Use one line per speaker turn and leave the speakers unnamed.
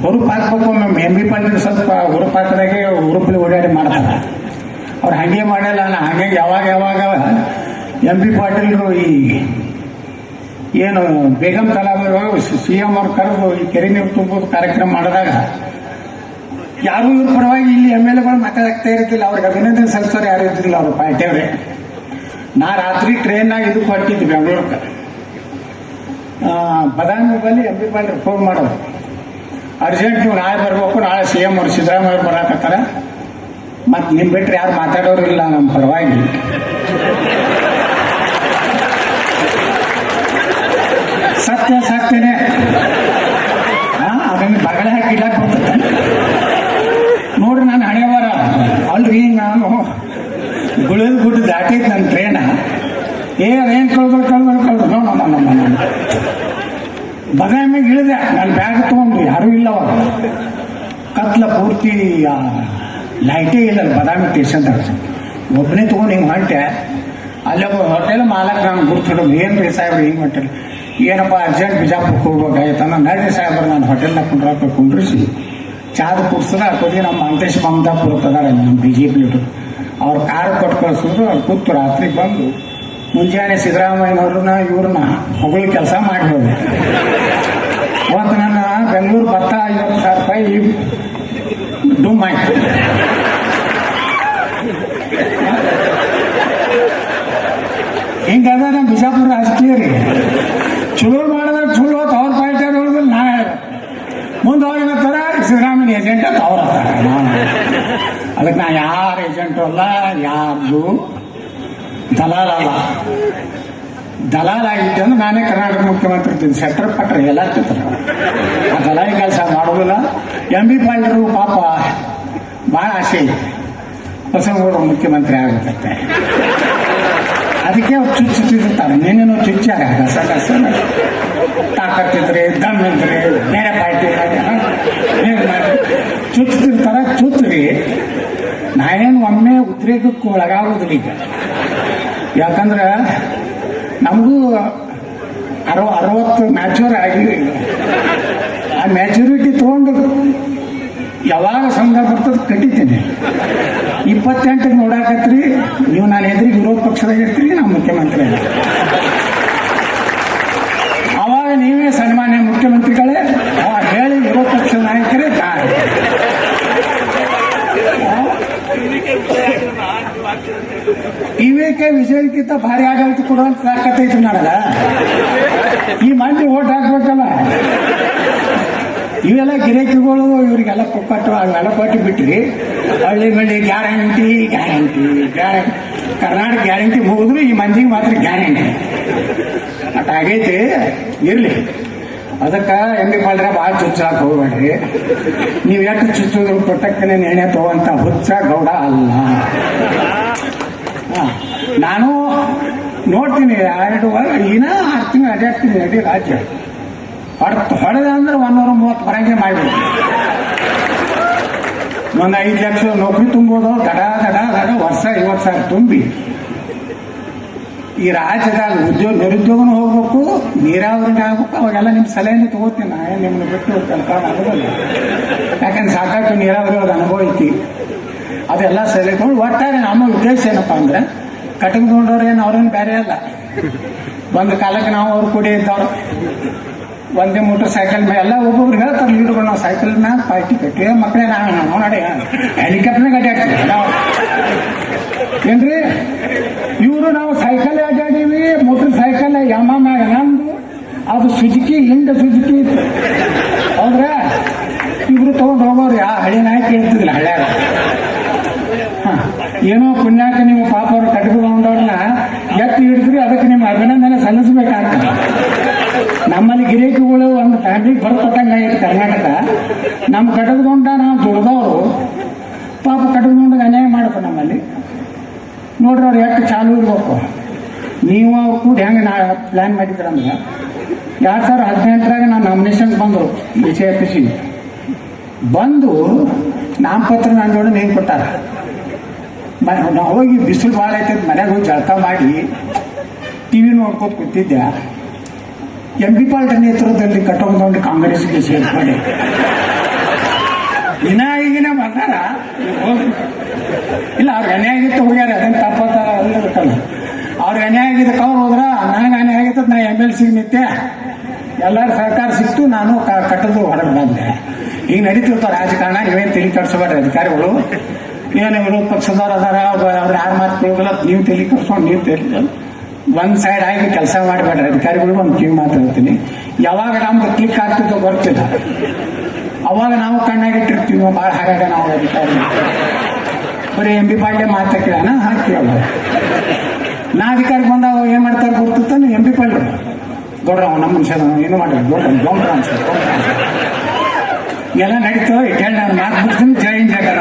ಹುರುಪ್ ಹಾಕ್ಬೇಕು. M B Patil ಸ್ವಲ್ಪ ಹುರುಪ್ ಹಾಕಿದಾಗೆ ಹುರುಪಲ್ಲಿ ಓಡಾಡಿ ಮಾಡ್ತಾರೆ. ಅವ್ರು ಹಂಗೆ ಮಾಡಲ್ಲ. ಹಂಗೆ ಯಾವಾಗ ಎಂ ಬಿ ಪಾಟೀಲ್ರು ಈ ಏನು ಬೇಗಂ ತಲಾಬ್ CM ಅವ್ರು ಕರೆದು ಈ ಕೆರೆ ನೀರು ತುಂಬೋದು ಕಾರ್ಯಕ್ರಮ ಮಾಡಿದಾಗ ಯಾರು ಇವ್ರ ಪರವಾಗಿ ಇಲ್ಲಿ MLAಗಳು ಮಾತಾಡಕ್ತಾ ಇರ್ತಿಲ್ಲ. ಅವ್ರಿಗೆ ಅಭಿನಂದನೆ ಸಲ್ಲಿಸೋರು ಯಾರು ಇರ್ತಿಲ್ಲ ಅವ್ರ ಪಾರ್ಟಿಯವ್ರೆ. ನಾ ರಾತ್ರಿ ಟ್ರೈನ್ನಾಗ ಇದಕ್ಕೆ ಹೊರಟಿದ್ದೆ ಬೆಂಗಳೂರಿಗೆ. ಬದಾಮಿ ಬಲ್ಲಿ ಎಂ ಬಿ ಪಾಟೀಲ್ ಫೋನ್ ಮಾಡೋದು, ಅರ್ಜೆಂಟ್ ನೀವು ನಾಳೆ ಬರ್ಬೇಕು, ನಾಳೆ CM ಅವ್ರು ಸಿದ್ದರಾಮಯ್ಯ ಅವ್ರು ಬರಾಕತ್ತಾರ, ಮತ್ತು ನಿಮ್ ಬಿಟ್ರೆ ಯಾರು ಮಾತಾಡೋರು ಇಲ್ಲ ನಮ್ಮ ಪರವಾಗಿ. ಸತ್ಯನೇ ಅದನ್ನು ಬಗಳೆ ಹಾಕಿ ಇಡಕ್ಕೆ ಬರ್ತದೆ ನೋಡ್ರಿ. ನಾನು ಹಣೆ ಬರ ಅಲ್ರಿ, ನಾನು ಗುಳಿದ ಗುಡ್ಡ ದಾಟೈತಿ ನನ್ನ ಟ್ರೇನ. ಅದೇನು ಕಳ್ದು ನೋ ಬದಾಮಿಗೆ ಇಳಿದೆ. ನನ್ನ ಬ್ಯಾಗ್ ತಗೊಂಡು ಯಾರೂ ಇಲ್ಲ. ಅವಾಗ ಕತ್ಲ ಪೂರ್ತಿ ಲೈಟೇ ಇಲ್ಲ ಬದಾಮಿ ಸ್ಟೇಷನ್ದಾಗ. ಒಬ್ಬನೇ ತಗೊಂಡು ಹಿಂಗೆ ಹೊಂಟೆ. ಅಲ್ಲಿ ಒಬ್ಬ ಹೋಟೆಲ್ ಮಾಲಕ್ ನಾನು ಗುರ್ತಿಡೋದು, ಏನು ರೀ ಸಾಹೇಬ್ರು ಹಿಂಗೆ ಹೊಂಟೆಲ್ಲ, ಏನಪ್ಪ ಅರ್ಜೆಂಟ್ ಬಿಜಾಪುರಕ್ಕೆ ಹೋಗ್ಬೇಕಾಯ್ತು. ನಡ್ರಿ ಸಾಹೇಬ್ರು ನಾನು ಹೋಟೆಲ್ನಾಗ ಕುಂಡ್ರಿಸಿ ಚಾದ ಕುಡ್ಸದ ಹಾಕೋದಿ. ನಮ್ಮ ಅಂಕೇಶ್ ಮಮತಾಪುರ ತದಾರ ನಮ್ಮ BJP ಲೀಡರ್, ಅವ್ರ ಕಾರ್ ಕೊಟ್ಟು ಕಳಿಸಿದ್ರು. ಅವ್ರು ಕೂತು ರಾತ್ರಿ ಬಂದು ಮುಂಜಾನೆ ಸಿದ್ದರಾಮಯ್ಯನವ್ರನ್ನ ಇವ್ರನ್ನ ಹೊಗಳ ಕೆಲಸ ಮಾಡಿ ಹೋದೆ. ಅವತ್ತು ನನ್ನ ಬೆಂಗಳೂರು ಭತ್ತ 50,000 ರೂಪಾಯಿ ಡುಮ್ ಆಯ್ತು. ಹಿಂಗದ ನಮ್ಮ ಬಿಜಾಪುರ ರಾಜಕೀಯ ರೀ. ಚಲೋ ಮಾಡಿದ್ರೆ ಚಲೋ ಹೊತ್ತು ಅವ್ರ ಪಾರ್ಟಿ ಅವ್ರು ನಾ ಹೇಳ್ಬೇಕು. ಮುಂದೆ ಅವ್ರು ಏನಂತಾರ ಸಿದ್ದರಾಮಯ್ಯ ಏಜೆಂಟ್ ಅಂತ ಅವ್ರ ಅದಕ್ಕೆ ನಾ ಯಾರ ಏಜೆಂಟು ಅಲ್ಲ, ಯಾರ್ದು ದಲಾಲ ಅಲ್ಲ. ದಲಾಲ ಆಗಿದ್ದೆ ಅಂದ್ರೆ ನಾನೇ ಕರ್ನಾಟಕ ಮುಖ್ಯಮಂತ್ರಿ ಇರ್ತೀನಿ. ಸೆಟ್ರ್ ಪಟ್ರ ಎಲ್ಲ ತಿಂತಾರೆ. ಆ ದಲಾಲಿ ಕೆಲಸ ಮಾಡೋದಿಲ್ಲ. ಎಂ ಬಿ ಪಾಟೀಲ್ರು ಪಾಪ ಭಾಳ ಆಸೆ ಐತೆ ಬಸವನಗೌಡರು ಮುಖ್ಯಮಂತ್ರಿ ಆಗುತ್ತೆ. ಅದಕ್ಕೆ ಅವ್ರು ಚುಚ್ಚುತ್ತಿರ್ತಾರೆ. ನಿನ್ನೇನು ಚುಚ್ಚಾರ ಕಸ ತಾಕತ್ತಿದ್ರೆ ದಮ್ಮಿದ್ರೆ ಬೇರೆ ಪಾರ್ಟಿ ಚುಚ್ಚುತ್ತಿರ್ತಾರ. ಚುಚ್ಚ್ರಿ, ನಾನೇನು ಒಮ್ಮೆ ಉದ್ರೇಕಕ್ಕೆ ಒಳಗಾಗೋದಿಲ್ಲ ಈಗ. ಯಾಕಂದ್ರೆ ನಮಗೂ 60 ಮ್ಯಾಚೂರ್ ಆಗಿ ಆ ಮ್ಯಾಚುರಿಟಿ ತಗೊಂಡು ಯಾವಾಗ ಸಂದರ್ಭ ಬರ್ತದೆ ಕಟ್ಟಿದ್ದೇನೆ. 28ಕ್ಕೆ ನೋಡಾಕತ್ರಿ ನೀವು. ನಾನು ಎದುರಿಗೆ ವಿರೋಧ ಪಕ್ಷದಾಗ ಇರ್ತೀರಿ, ನಾವು ಮುಖ್ಯಮಂತ್ರಿ. ಅವಾಗ ನೀವೇ ಸನ್ಮಾನ್ಯ ಮುಖ್ಯಮಂತ್ರಿಗಳೇ ಹೇಳಿ ವಿರೋಧ ಪಕ್ಷದ ನಾಯಕರೇ ಇವೇಕೆ ವಿಜಯಕ್ಕಿಂತ ಭಾರಿ ಆಡಳಿತ ಕೊಡುವಂತ ತಾಕತ್ತೈತಿ ನನಗ. ಈ ಮಂದಿ ಓಟ್ ಹಾಕ್ಬೇಕಲ್ಲ. ಇವೆಲ್ಲ ಗಿರಾಕಿಗಳು ಇವರಿಗೆಲ್ಲ ಕೊಟ್ಟು ಅವೆಲ್ಲ ಕೊಟ್ಟು ಬಿಟ್ರಿ. ಹಳ್ಳಿ ಬಳ್ಳಿ ಗ್ಯಾರಂಟಿ ಕರ್ನಾಟಕ ಗ್ಯಾರಂಟಿ ಮುಗಿದ್ರು ಈ ಮಂದಿಗೆ ಮಾತ್ರ ಗ್ಯಾರಂಟಿ ಅಟ್ಟಾಗೈತಿ. ಇರ್ಲಿ, ಅದಕ್ಕೆ ಎಂ ಬಿ ಪಾಟೀಲ್ರ ಭಾಳ ಚುಚ್ಚಾಕ್ ಹೋಗ್ಬೇಡ್ರಿ. ನೀವು ಎಷ್ಟು ಚುಚ್ಚೋದ್ರ ಕೊಟ್ಟಕ್ಕನೆ ನೇಣೆ ತಗೋಂತ ಹುಚ್ಚ ಗೌಡ ಅಲ್ಲ. ನಾನು ನೋಡ್ತೀನಿ 2 ವಾರ ಇನ್ನ 6 ತಿಂಗಳು ಅಡ್ಡಾಡ್ತೀನಿ ಅಡ್ಡಿ ರಾಜ್ಯ. ಹೊಡೆದ ಅಂದ್ರೆ 130 ಹೊರಗೆ ಮಾಡಿಬಿಡ್ತೀನಿ. ಒಂದು 5 ಲಕ್ಷ ನೌಕರಿ ತುಂಬೋದು. ದಡ ವರ್ಷ 50,000 ತುಂಬಿ ಈ ರಾಜ್ಯದಾಗ ನಿರುದ್ಯೋಗನೂ ಹೋಗ್ಬೇಕು, ನೀರಾವರಿನ ಆಗ್ಬೇಕು. ಅವಾಗೆಲ್ಲ ನಿಮ್ಮ ಸಲಹೆನೇ ತಗೋತೀನಿ. ನಾ ನಿಮ್ಮನ್ನ ಬಿಟ್ಟು ಕೆಲಸ ಮಾಡೋದಿಲ್ಲ. ಯಾಕಂದ್ರೆ ಸಾಕಷ್ಟು ನೀರಾವರಿ ಅವ್ರ ಅನುಭವ ಐತಿ. ಅದೆಲ್ಲ ಸಲಹೆ ತಗೊಂಡು ಒಟ್ಟಾರೆ ನಮ್ಮ ಉದ್ದೇಶ ಏನಪ್ಪ ಅಂದ್ರೆ ಕಟ್ಟಿಕೊಂಡವ್ರು ಏನು ಅವ್ರೇನು ಬೇರೆ ಅಲ್ಲ. ಒಂದು ಕಾಲಕ್ಕೆ ನಾವು ಅವ್ರು ಕೂಡಿ ಇದ್ದವ್ರು ಒಂದೇ ಮೋಟರ್ ಸೈಕಲ್ ಮೇಲೆ ಎಲ್ಲ ಒಬ್ಬೊಬ್ರು ಹೇಳ್ತಾರೆ ಲೀಡರ್ಗಳು. ನಾವು ಸೈಕಲ್ ಮ್ಯಾಗ ಪಾರ್ಟಿ ಕಟ್ಟಿ ಮಕ್ಕಳೇ ನಾವು ನೋಡಿ ಹೆಲಿಕಾಪ್ಟರ್ನಾಗ ಅಡ್ಡಾಡ್ತೀವಿ ನಾವು ಏನ್ರಿ. ಇವರು ನಾವು ಸೈಕಲ್ ಅಡ್ಡಾಡೀವಿ. ಮೋಟರ್ ಸೈಕಲ್ ಯಮ ಮ್ಯಾಗ ನಮ್ದು ಅದು ಸುಜುಕಿ ಸುಜುಕಿ ಹೌದ್ರ. ಇಬ್ರು ತಗೊಂಡು ಹೋಗೋರು ಹಳಿ ನಾಯಕ ಹೇಳ್ತಿದ್ದಿಲ್ಲ ಹಳ್ಳ್ಯಾಗ. ಏನೋ ಪುಣ್ಯಾಕ ನೀವು ಪಾಪ ಅವ್ರು ಕಟ್ಕೊಂಡವ್ರನ್ನ ಎತ್ತಿ ಹಿಡಿದ್ರಿ, ಅದಕ್ಕೆ ನಿಮ್ಮ ಅಭಿನಂದನೆ ಸಲ್ಲಿಸಬೇಕಾಗ್ತದೆ. ನಮ್ಮಲ್ಲಿ ಗಿರಾಕಿಗಳು ಒಂದು ಫ್ಯಾಮಿಲಿಗೆ ಬರ್ಕೊಟ್ಟಂಗಾಗಿತ್ತು ಕರ್ನಾಟಕ. ನಮ್ಮ ಕಟಕದೊಂಡ ನಾವು ದುಡ್ದವರು ಪಾಪ ಕಟಕದೊಂಡಗೆ ಅನ್ಯಾಯ ಮಾಡಬೇಕು ನಮ್ಮಲ್ಲಿ. ನೋಡ್ರಿ ಅವ್ರು ಎಷ್ಟು ಚಾಲು ಇರ್ಬೇಕು. ನೀವು ಅವ್ರು ಕೂಡ ಹೆಂಗೆ ನಾ ಪ್ಲ್ಯಾನ್ ಮಾಡಿದ್ರಂದ್ರೆ 2018ರಾಗ ನಾನು ನಾಮಿನೇಷನ್ ಬಂದರು BJP ಬಂದು ನಾಮಪತ್ರ ನನ್ನ ಜೋಡಿ ನೇಮ್ ಕೊಟ್ಟಾರ. ನಾವು ಹೋಗಿ ಬಿಸಿಲು ಭಾಳ ಐತೆ ಮನೆಗೆ ಹೋಗಿ ಜಳಕ ಮಾಡಿ TV ನೋಡ್ಕೋತ ಕೂತಿದ್ದೆ. ಎಂ ಬಿ ಪಾಟೀಲ್ ನೇತೃತ್ವದಲ್ಲಿ ಕಟ್ಟೋದು ಕಾಂಗ್ರೆಸ್ಗೆ ಸೇರ್ಪಡೆ ಈಗಿನ ಬಂದಾರ ಇಲ್ಲ, ಅವ್ರಿಗೆ ಅನ್ಯಾಯ ಆಗಿತ್ತು ಹೋಗ್ಯಾರ, ಅದೇನು ತಪ್ಪತ್ತ ಅಲ್ಲಿರುತ್ತಲ್ಲ. ಅವ್ರಿಗೆ ಅನ್ಯಾಯ ಆಗಿದ್ದಕ್ಕೆ ಅವ್ರು ಹೋದ್ರ, ನನಗೆ ಅನ್ಯಾಯ ಆಗಿತ್ತು, ನಾ MLC ನಿತ್ಯ ಎಲ್ಲರ ಸರ್ಕಾರ ಸಿಕ್ತು, ನಾನು ಕಟ್ಟದು ಹೊರಗೆ ಬಂದೆ. ಈಗ ನಡೀತಿರ್ತಾವ ರಾಜಕಾರಣ, ನೀವೇನು ತಲೆ ಕಟ್ಸಬೇಡ್ರಿ ಅಧಿಕಾರಿಗಳು. ಏನು ವಿರೋಧ ಪಕ್ಷದವ್ರು ಅದಾರ, ಅವ್ರು ಯಾರು ಮಾತು ಕೇಳೋದಿಲ್ಲ, ನೀವು ತಲೆ ಕಟ್ಸ್ಕೊಂಡು ನೀವು ಒಂದ್ ಸೈಡ್ ಆಗಿ ಕೆಲಸ ಮಾಡಬೇಡ್ರಿ ಅಧಿಕಾರಿಗಳು. ಒಂದು ಕಿವಿ ಮಾತಾಡ್ತೀನಿ, ಯಾವಾಗ ನಮ್ದು ಕ್ಲಿಕ್ ಆಗ್ತಿದ್ದೋ ಗೊತ್ತಿಲ್ಲ, ಅವಾಗ ನಾವು ಕಣ್ಣಾಗಿಟ್ಟಿರ್ತೀವಿ. ಭಾಳ ಹಾಗಾಗ ನಾವು ಅಧಿಕಾರಿ ಬರೀ MB ಪಾಳ್ಯ ಮಾತಾ ಕೇಳೋಣ ಹಾಕಿವಲ್ಲ. ನಾ ಅಧಿಕಾರಿಗೆ ಬಂದಾಗ ಏನ್ ಮಾಡ್ತಾರೆ ಗೊತ್ತಿರ್ತಾನೆ, MB ಪಾಳ್ಯ ದೊಡ್ಡ ನಮ್ಮ ಮನುಷ್ಯ ಏನು ಮಾಡ್ತಾರೆ, ದೊಡ್ಡ ಅನ್ಸ ಎಲ್ಲ ನಡೀತಾವೆ. ಕೇಳಿ ನಾನು ಮಾತು ಬಿಡ್ತೀನಿ, ಜೈ ಹಿಂದ್ ಜಗರ.